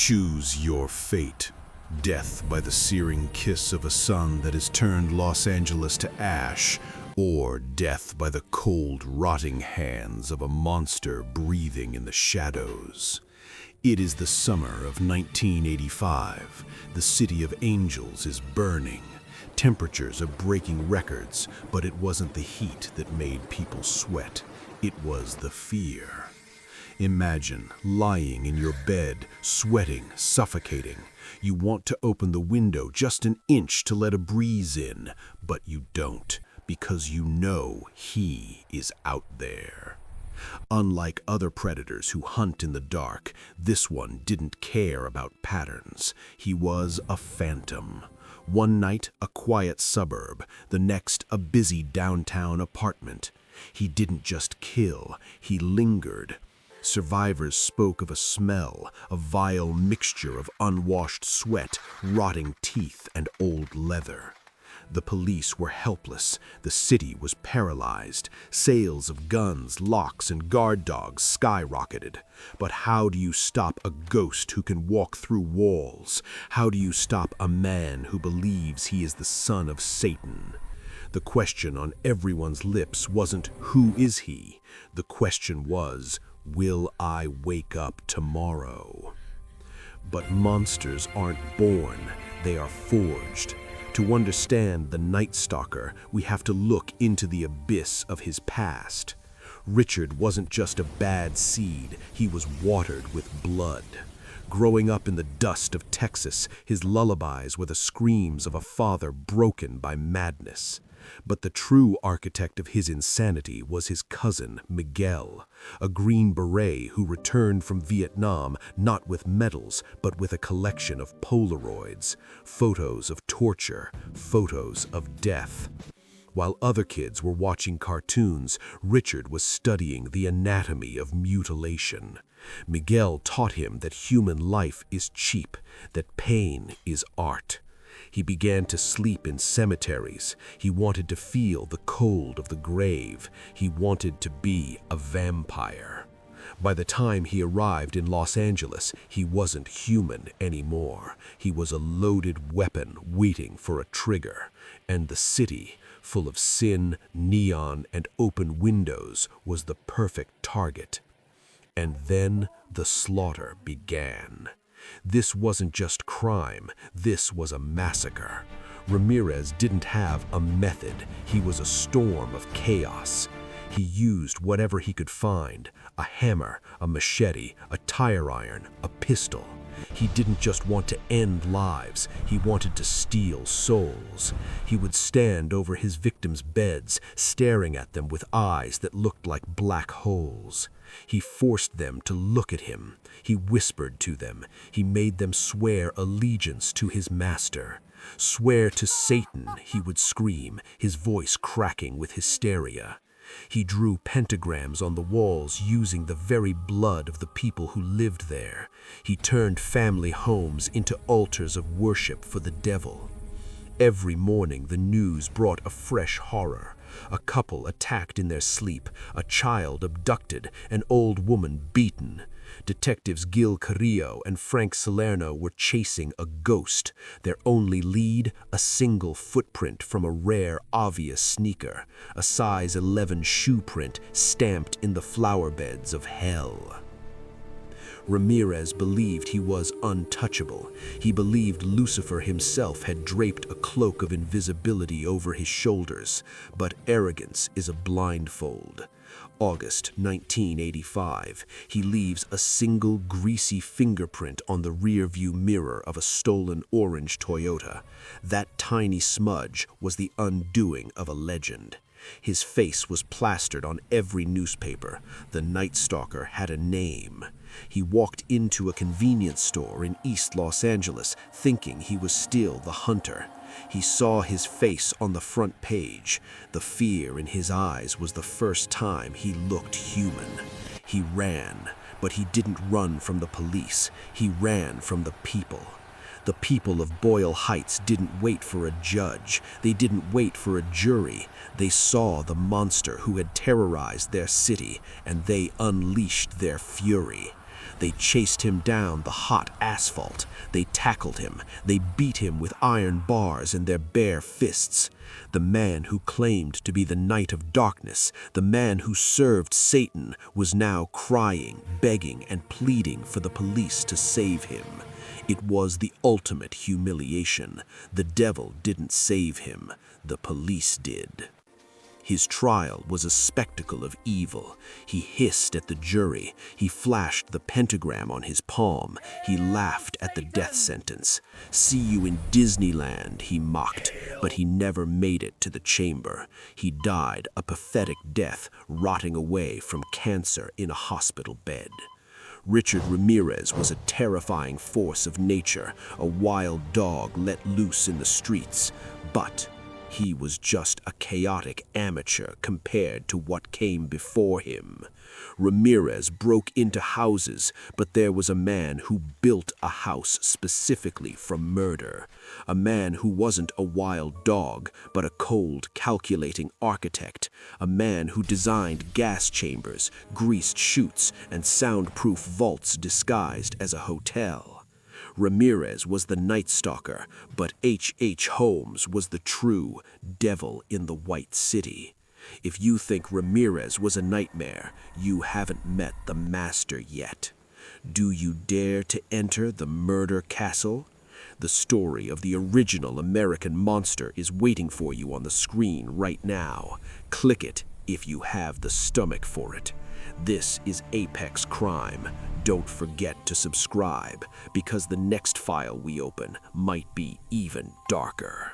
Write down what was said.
Choose your fate. Death by the searing kiss of a sun that has turned Los Angeles to ash, or death by the cold, rotting hands of a monster breathing in the shadows. It is the summer of 1985. The city of angels is burning. Temperatures are breaking records, but it wasn't the heat that made people sweat. It was the fear. Imagine lying in your bed, sweating, suffocating. You want to open the window just an inch to let a breeze in, but you don't, because you know he is out there. Unlike other predators who hunt in the dark, this one didn't care about patterns. He was a phantom. One night, a quiet suburb, the next, a busy downtown apartment. He didn't just kill, he lingered. Survivors spoke of a smell, a vile mixture of unwashed sweat, rotting teeth, and old leather. The police were helpless. The city was paralyzed. Sales of guns, locks, and guard dogs skyrocketed. But how do you stop a ghost who can walk through walls? How do you stop a man who believes he is the son of Satan? The question on everyone's lips wasn't, who is he? The question was, will I wake up tomorrow? But monsters aren't born, they are forged. To understand the Night Stalker, we have to look into the abyss of his past. Richard wasn't just a bad seed, he was watered with blood. Growing up in the dust of Texas, his lullabies were the screams of a father broken by madness. But the true architect of his insanity was his cousin, Miguel, a Green Beret who returned from Vietnam not with medals, but with a collection of Polaroids, photos of torture, photos of death. While other kids were watching cartoons, Richard was studying the anatomy of mutilation. Miguel taught him that human life is cheap, that pain is art. He began to sleep in cemeteries. He wanted to feel the cold of the grave. He wanted to be a vampire. By the time he arrived in Los Angeles, he wasn't human anymore. He was a loaded weapon waiting for a trigger. And the city, full of sin, neon, and open windows, was the perfect target. And then the slaughter began. This wasn't just crime, this was a massacre. Ramirez didn't have a method, he was a storm of chaos. He used whatever he could find, a hammer, a machete, a tire iron, a pistol. He didn't just want to end lives, he wanted to steal souls. He would stand over his victims' beds, staring at them with eyes that looked like black holes. He forced them to look at him. He whispered to them. He made them swear allegiance to his master. Swear to Satan, he would scream, his voice cracking with hysteria. He drew pentagrams on the walls using the very blood of the people who lived there. He turned family homes into altars of worship for the devil. Every morning the news brought a fresh horror. A couple attacked in their sleep, a child abducted, an old woman beaten. Detectives Gil Carrillo and Frank Salerno were chasing a ghost, their only lead, a single footprint from a rare, obvious sneaker, a size 11 shoe print stamped in the flower beds of hell. Ramirez believed he was untouchable. He believed Lucifer himself had draped a cloak of invisibility over his shoulders, but arrogance is a blindfold. August 1985, he leaves a single greasy fingerprint on the rearview mirror of a stolen orange Toyota. That tiny smudge was the undoing of a legend. His face was plastered on every newspaper. The Night Stalker had a name. He walked into a convenience store in East Los Angeles thinking he was still the hunter. He saw his face on the front page. The fear in his eyes was the first time he looked human. He ran, but he didn't run from the police. He ran from the people. The people of Boyle Heights didn't wait for a judge. They didn't wait for a jury. They saw the monster who had terrorized their city, and they unleashed their fury. They chased him down the hot asphalt. They tackled him. They beat him with iron bars in their bare fists. The man who claimed to be the Knight of Darkness, the man who served Satan, was now crying, begging, and pleading for the police to save him. It was the ultimate humiliation. The devil didn't save him. The police did. His trial was a spectacle of evil. He hissed at the jury. He flashed the pentagram on his palm. He laughed at the death sentence. "See you in Disneyland," he mocked, but he never made it to the chamber. He died a pathetic death, rotting away from cancer in a hospital bed. Richard Ramirez was a terrifying force of nature, a wild dog let loose in the streets, but he was just a chaotic amateur compared to what came before him. Ramirez broke into houses, but there was a man who built a house specifically for murder. A man who wasn't a wild dog, but a cold, calculating architect. A man who designed gas chambers, greased chutes, and soundproof vaults disguised as a hotel. Ramirez was the Night Stalker, but H.H. Holmes was the true devil in the White City. If you think Ramirez was a nightmare, you haven't met the master yet. Do you dare to enter the murder castle? The story of the original American monster is waiting for you on the screen right now. Click it if you have the stomach for it. This is Apex Crime. Don't forget to subscribe, because the next file we open might be even darker.